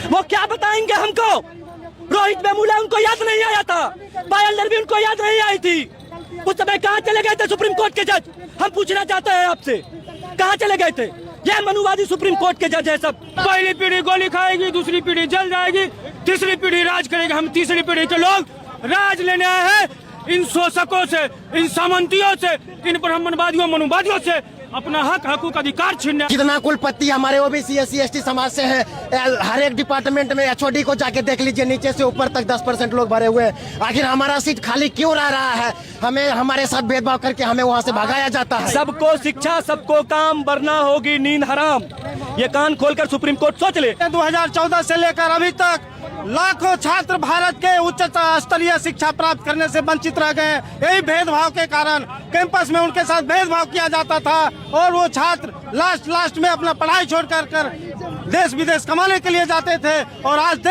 वो क्या बताएंगे हमको? रोहित वेमुला उनको याद नहीं आया था, पायल नरवी उनको याद नहीं आई थी। उस समय कहाँ चले गए थे सुप्रीम कोर्ट के जज? हम पूछना चाहते हैं आपसे, कहाँ चले गए थे? ये मनुवादी सुप्रीम कोर्ट के जज है सब। पहली पीढ़ी गोली खाएगी, दूसरी पीढ़ी जल जाएगी, तीसरी पीढ़ी राज करेगी। हम तीसरी पीढ़ी के लोग राज लेने आए हैं। इन शोषकों से, इन सामंतियों से, इन ब्राह्मणवादियों मनुवादियों से अपना हकूक अधिकार छीनने। कितना कुलपति हमारे ओबीसी एससी एसटी समाज से है। हर एक डिपार्टमेंट में एचओडी को जाके देख लीजिए, नीचे से ऊपर तक 10% लोग भरे हुए हैं। आखिर हमारा सीट खाली क्यों रह रहा है? हमें हमारे साथ भेदभाव करके हमें वहाँ से भगाया जाता है। सबको शिक्षा, सबको काम, वरना होगी नींद हराम। ये कान खोलकर सुप्रीम कोर्ट सोच ले। 2014 से लेकर अभी तक लाखों छात्र भारत के उच्च स्तरीय शिक्षा प्राप्त करने से वंचित रह गए। यही भेदभाव के कारण कैंपस में उनके साथ भेदभाव किया जाता था और वो छात्र लास्ट में अपना पढ़ाई छोड़ कर देश विदेश कमाने के लिए जाते थे। और आज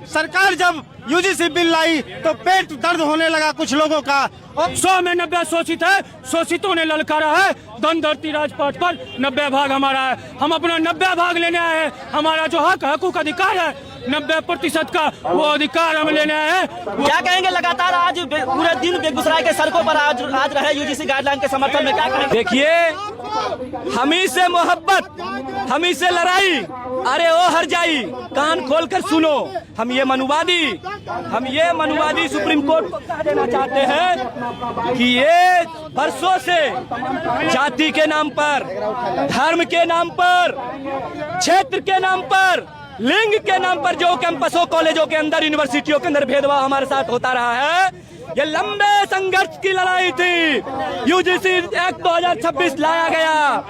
सरकार जब यूजीसी बिल लाई तो पेट दर्द होने लगा कुछ लोगों का। और 100 में 90 शोषित है, शोषितों ने ललकारा है। धन धरती राजपाट पर 90 भाग हमारा है। हम अपना 90 भाग लेने आए हैं। हमारा जो हकूक अधिकार है 90% का, वो अधिकार हम लेने आए हैं। क्या कहेंगे? लगातार आज पूरे दिन बेगूसराय के सड़कों पर आज रहे यूजीसी गाइडलाइन के समर्थन में, क्या कहेंगे? देखिए, हमी से मोहब्बत, हमी से लड़ाई, अरे ओ हर जाई। कान खोलकर सुनो, हम ये मनुवादी सुप्रीम कोर्ट को कह देना चाहते हैं कि ये बरसों से जाति के नाम पर, धर्म के नाम पर, क्षेत्र के नाम पर, लिंग के नाम पर जो कैंपसों, कॉलेजों के अंदर, यूनिवर्सिटियों के अंदर भेदभाव हमारे साथ होता रहा है। ये लंबे संघर्ष की लड़ाई थी। यूजीसी एक्ट 2026 लाया गया,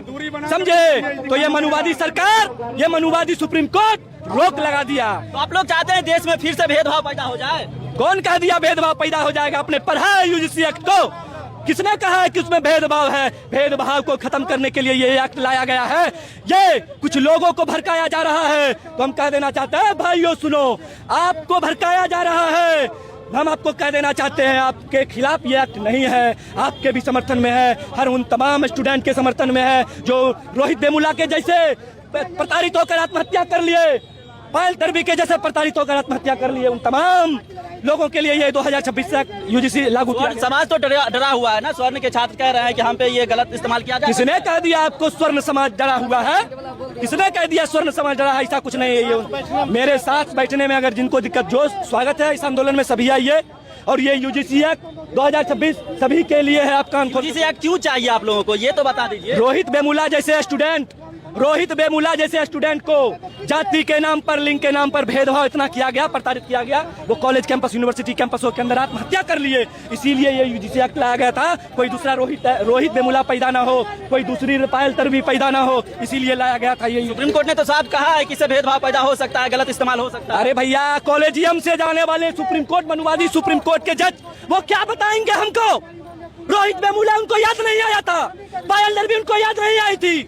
समझे? तो ये मनुवादी सरकार, ये मनुवादी सुप्रीम कोर्ट रोक लगा दिया। तो आप लोग चाहते हैं देश में फिर से भेदभाव पैदा हो जाए? कौन कह दिया भेदभाव पैदा हो जाएगा? आपने पढ़ा है यूजीसी एक्ट को? किसने कहा है कि उसमें भेदभाव है? भेदभाव को खत्म करने के लिए ये एक्ट लाया गया है। ये कुछ लोगों को भड़काया जा रहा है। तो हम कह देना चाहते हैं, भाइयों सुनो, आपको भड़काया जा रहा है। हम आपको कह देना चाहते हैं, आपके खिलाफ ये एक्ट नहीं है, आपके भी समर्थन में है, हर उन तमाम स्टूडेंट के समर्थन में है जो रोहित वेमुला के जैसे प्रताड़ित होकर आत्महत्या कर लिए, पायल नरवी के जैसे प्रताड़ित होकर आत्महत्या कर लिए। उन तमाम लोगों के लिए ये 2026 से यूजीसी लागू किया। समाज तो डरा हुआ है ना। स्वर्ण के छात्र कह रहे हैं कि हम पे ये गलत इस्तेमाल किया जाए। किसने कह दिया आपको स्वर्ण समाज डरा हुआ है? किसने कह दिया स्वर्ण समाज डरा है? ऐसा कुछ नहीं है। ये मेरे साथ बैठने में अगर जिनको दिक्कत, जो स्वागत है इस आंदोलन में, सभी आइए। और ये यूजीसी एक्ट 2026 सभी के लिए है। आप कान खोल। यूजीसी एक्ट क्यों चाहिए आप लोगों को, ये तो बता दीजिए। रोहित वेमुला जैसे स्टूडेंट को जाति के नाम पर, लिंग के नाम पर भेदभाव इतना किया गया, प्रताड़ित किया गया, वो कॉलेज कैंपस, यूनिवर्सिटी कैंपसों के अंदर आत्महत्या कर लिए। इसीलिए ये यूजीसी एक्ट लाया गया था। कोई दूसरा रोहित वेमुला पैदा ना हो, कोई दूसरी पायल नरवी पैदा ना हो, इसीलिए लाया गया था ये। सुप्रीम कोर्ट ने तो साफ कहा है कि इससे भेदभाव पैदा हो सकता है, गलत इस्तेमाल हो सकता है। अरे भैया, कॉलेजियम से जाने वाले सुप्रीम कोर्ट, मनुवादी सुप्रीम कोर्ट के जज, वो क्या बताएंगे हमको? रोहित वेमुला उनको याद नहीं आया था, पायल नरवी उनको याद नहीं आई थी।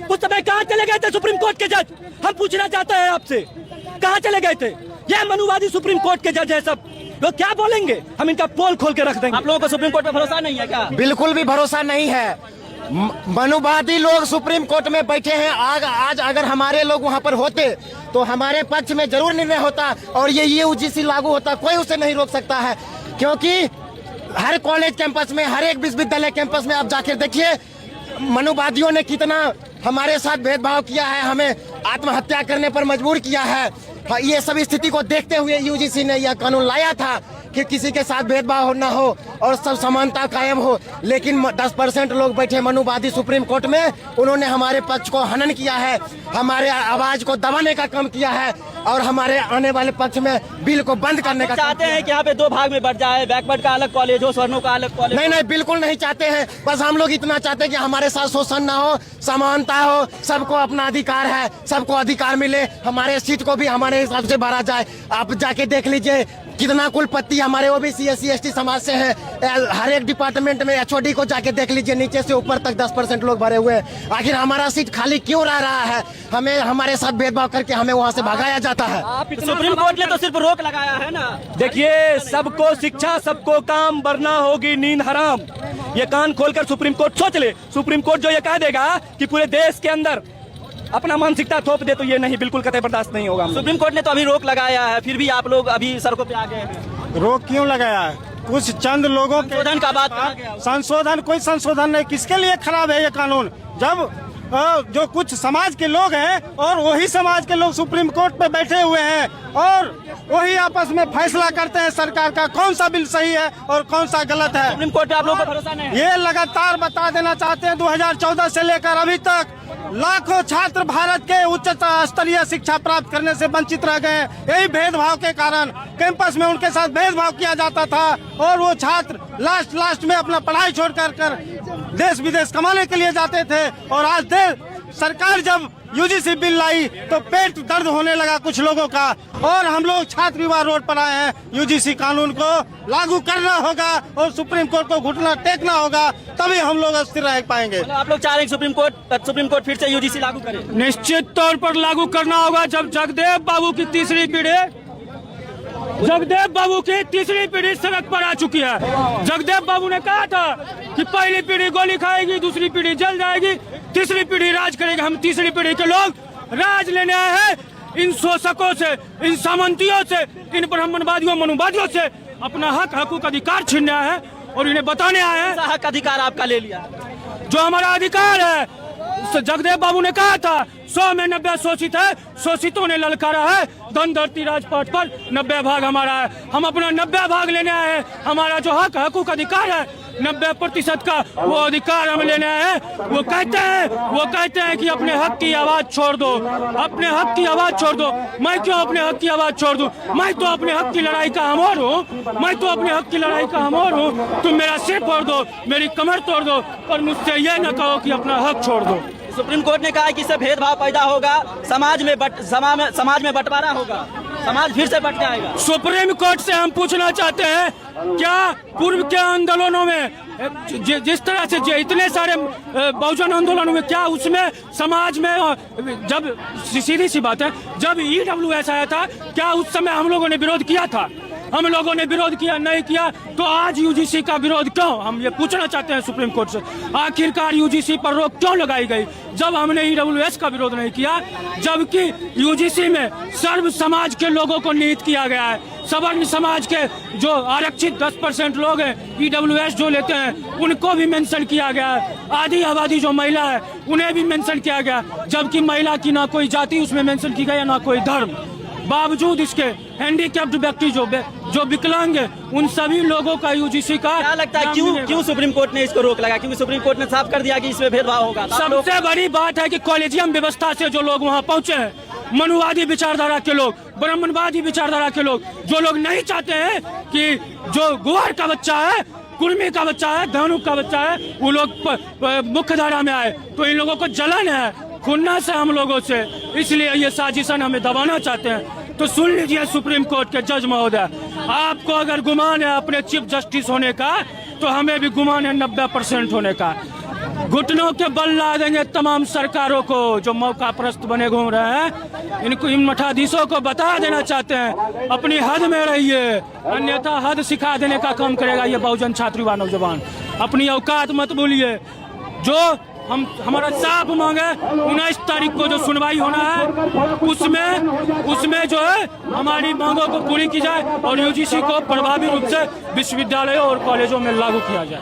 उस समय कहाँ चले गए थे सुप्रीम कोर्ट के जज? हम पूछना चाहते हैं आपसे, कहाँ चले गए थे? ये मनुवादी सुप्रीम कोर्ट के जज है सब। लोग क्या बोलेंगे? हम इनका पोल खोल के रख देंगे। आप लोगों को सुप्रीम कोर्ट पर भरोसा नहीं है क्या? बिल्कुल भी भरोसा नहीं है। मनुवादी लोग सुप्रीम कोर्ट में बैठे हैं। आज अगर हमारे लोग वहां पर होते तो हमारे पक्ष में जरूर निर्णय होता और ये यूजीसी लागू होता। कोई उसे नहीं रोक सकता है, क्योंकि हर कॉलेज कैंपस में, हर एक विश्वविद्यालय कैंपस में आप जाकर देखिए, मनुवादियों ने कितना हमारे साथ भेदभाव किया है, हमें आत्महत्या करने पर मजबूर किया है। ये सब स्थिति को देखते हुए यूजीसी ने यह कानून लाया था कि किसी के साथ भेदभाव न हो और सब समानता कायम हो। लेकिन 10% लोग बैठे मनुवादी सुप्रीम कोर्ट में, उन्होंने हमारे पक्ष को हनन किया है, हमारे आवाज को दबाने का काम किया है और हमारे आने वाले पक्ष में बिल को बंद करने का चाहते हैं कि यहाँ पे 2 भाग में बढ़ जाए, बैकवर्ड का अलग कॉलेज हो, स्वर्णों का अलग कॉलेज। नहीं, बिल्कुल नहीं चाहते हैं। बस हम लोग इतना चाहते हैं कि हमारे साथ शोषण ना हो, समानता हो, सबको अपना अधिकार है, सबको अधिकार मिले, हमारे सीट को भी हमारे हिसाब से भरा जाए। आप जाके देख लीजिए, कितना कुलपति हमारे ओबीसी एससी एसटी समाज से है। हर एक डिपार्टमेंट में एचओडी को जाके देख लीजिए, नीचे से ऊपर तक 10% लोग भरे हुए हैं। आखिर हमारा सीट खाली क्यों रह रहा है? हमें हमारे साथ भेदभाव करके हमें वहाँ से भगाया जाता है। सुप्रीम कोर्ट ने तो सिर्फ रोक लगाया है ना। देखिए, सबको शिक्षा, सबको काम, वरना होगी नींद हराम। ये कान खोलकर सुप्रीम कोर्ट सोच ले। सुप्रीम कोर्ट जो ये कह देगा कि पूरे देश के अंदर अपना मानसिकता थोप दे तो ये नहीं, बिल्कुल कतई बर्दाश्त नहीं होगा। सुप्रीम कोर्ट ने तो अभी रोक लगाया है, फिर भी आप लोग अभी सड़कों पे आ गए हैं। रोक क्यों लगाया है? कुछ चंद लोगों के संशोधन का बात कहा गया। संशोधन, कोई संशोधन नहीं। किसके लिए खराब है ये कानून? जब जो कुछ समाज के लोग हैं और वही समाज के लोग सुप्रीम कोर्ट पे बैठे हुए हैं और वही आपस में फैसला करते हैं सरकार का कौन सा बिल सही है और कौन सा गलत है। सुप्रीम कोर्ट पे आप लोगों को भरोसा नहीं है? ये लगातार बता देना चाहते हैं 2014 से लेकर अभी तक लाखों छात्र भारत के उच्चतर स्तरीय शिक्षा प्राप्त करने से वंचित रह गए। यही भेदभाव के कारण कैंपस में उनके साथ भेदभाव किया जाता था और वो छात्र लास्ट में अपना पढ़ाई छोड़ कर देश विदेश कमाने के लिए जाते थे। और आज सरकार जब यूजीसी बिल लाई तो पेट दर्द होने लगा कुछ लोगों का और हम लोग छात्र युवा रोड पर आए हैं। यूजीसी कानून को लागू करना होगा और सुप्रीम कोर्ट को घुटना टेकना होगा, तभी हम लोग स्थिर रह पाएंगे। आप लोग चाह रहे हैं सुप्रीम कोर्ट फिर से यूजीसी लागू करे? निश्चित तौर पर लागू करना होगा। जब जगदेव बाबू की तीसरी पीढ़ी सड़क पर आ चुकी है। जगदेव बाबू ने कहा था कि पहली पीढ़ी गोली खाएगी, दूसरी पीढ़ी जल जाएगी, तीसरी पीढ़ी राज करेगी। हम तीसरी पीढ़ी के लोग राज लेने आए हैं। इन शोषकों से, इन सामंतियों से, इन ब्राह्मणवादियों मनुवादियों से अपना हकूक अधिकार छीनने आए हैं और इन्हें बताने आए हैं हक अधिकार आपका ले लिया जो हमारा अधिकार है। जगदेव बाबू ने कहा था 100 में 90 शोषित है, शोषितों ने ललकारा है। धन धरती राजपथ पर 90 भाग हमारा है। हम अपना 90 भाग लेने आए हैं। हमारा जो हकूक अधिकार है 90% का, वो अधिकार हम लेने आए हैं। वो कहते हैं कि अपने हक की आवाज छोड़ दो, अपने हक की आवाज छोड़ दो। मैं क्यों अपने हक की आवाज छोड़ दूं? मैं तो अपने हक की लड़ाई का हमोर हूँ। तुम मेरा सिर फोड़ दो, मेरी कमर तोड़ दो, पर मुझसे ये न कहो कि अपना हक छोड़ दो। सुप्रीम कोर्ट ने कहा है कि इससे भेदभाव पैदा होगा, समाज में बंटवारा होगा, समाज फिर से बट जाएगा। सुप्रीम कोर्ट से हम पूछना चाहते हैं, क्या पूर्व के आंदोलनों में जिस तरह से इतने सारे बहुजन आंदोलनों में, क्या उसमें समाज में जब सीधी सी बात है, जब EWS आया था, क्या उस समय हम लोगों ने विरोध किया था? हम लोगों ने विरोध किया नहीं किया, तो आज यूजीसी का विरोध क्यों? हम ये पूछना चाहते हैं सुप्रीम कोर्ट से। आखिरकार यूजीसी पर रोक क्यों लगाई गई जब हमने EWS का विरोध नहीं किया, जबकि यूजीसी में सर्व समाज के लोगों को निहित किया गया है। सवर्ण समाज के जो आरक्षित 10% लोग हैं, EWS जो लेते हैं, उनको भी मेंशन किया गया है। आधी आबादी जो महिला है उन्हें भी मेंशन किया गया, जबकि महिला की ना कोई जाति उसमें मेंशन की गई है ना कोई धर्म। बावजूद इसके हैंडीकैप्ड व्यक्ति जो विकलांग है, उन सभी लोगों का यूजीसी का क्या लगता है क्यों सुप्रीम कोर्ट ने इसको रोक लगाया? क्योंकि सुप्रीम कोर्ट ने साफ कर दिया कि इसमें भेदभाव होगा। सबसे बड़ी बात है कि कॉलेजियम व्यवस्था से जो लोग वहाँ पहुँचे हैं, मनुवादी विचारधारा के लोग, ब्राह्मणवादी विचारधारा के लोग, जो लोग नहीं चाहते हैं कि जो गुवार का बच्चा है, कुर्मी का बच्चा है, धानुक का बच्चा है, वो लोग मुख्य धारा में आए, तो इन लोगों को जलन है खुन्नस है हम लोगों से, इसलिए ये साजिशन हमें दबाना चाहते हैं। तो सुन लीजिए सुप्रीम कोर्ट के जज महोदय, आपको अगर गुमान है अपने चीफ जस्टिस होने का, तो हमें भी गुमान है 90% होने का। घुटनों के बल ला देंगे तमाम सरकारों को जो मौका परस्त बने घूम रहे हैं। इनको इन मठाधीशों को बता देना चाहते हैं, अपनी हद में रहिए, अन्यथा हद सिखा देने का काम करेगा ये बहुजन छात्र युवा नौजवान। अपनी औकात मत भूलिए। जो हमारा साफ मांग है 19 तारीख को जो सुनवाई होना है, उसमें जो है हमारी मांगों को पूरी की जाए और यूजीसी को प्रभावी रूप से विश्वविद्यालयों और कॉलेजों में लागू किया जाए।